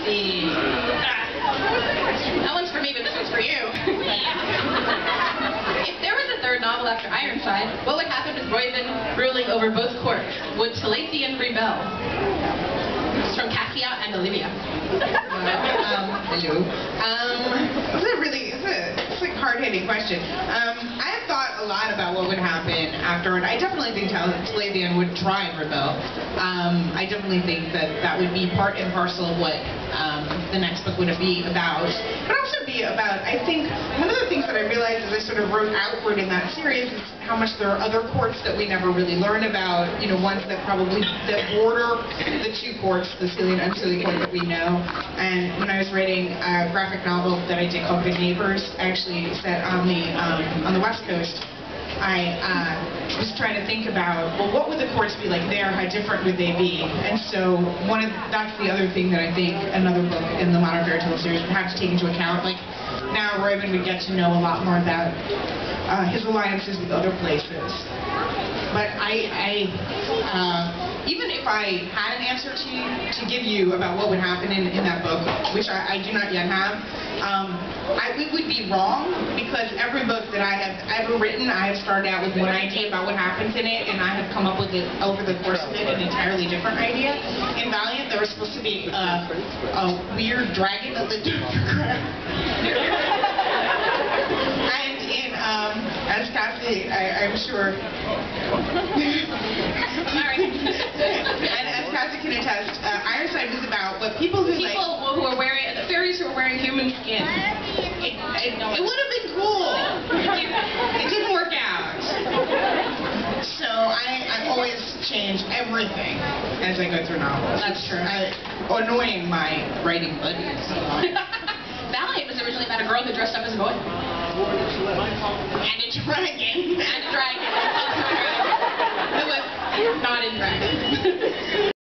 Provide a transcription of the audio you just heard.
see. That one's for me, but this one's for you. If there was a third novel after Ironside, what would happen with Royven ruling over both courts? Would Talathian rebel? It's from Cassia and Olivia. Hello. It's a hard-hitting question. I have thought a lot about what would happen after, and I definitely think Talathian would try and rebel. I definitely think that would be part and parcel of what the next book would be about. But also be about, I think, one of the things that I realized as I sort of wrote outward in that series is how much there are other courts that we never really learn about, you know, ones that border the two courts, the Sealy and Unsealy court that we know. And when I was writing a graphic novel that I did called Good Neighbors, actually set on the West Coast, I was trying to think about, well, what would the courts be like there? How different would they be? And so that's the other thing that I think another book in the modern fairy tale series would have to take into account. Like, now Royven would get to know a lot more about his alliances with other places. But even if I had an answer to give you about what would happen in that book, which I do not yet have, we would be wrong, because every book that I have ever written, I have started out with one idea about what happens in it, and I have come up with it over the course of it an entirely different idea. In Valiant, there was supposed to be a weird dragon that lived underground. And in as Cassie, I'm sure. And as Cassie can attest, Ironside was about what people who who are wearing, the fairies who are wearing human skin. It would have been cool. It didn't work out. So I always change everything as I go through novels. That's true. Annoying my writing buddies. Valiant was originally about a girl who dressed up as a boy. And a dragon. And a dragon. It was not in dragon.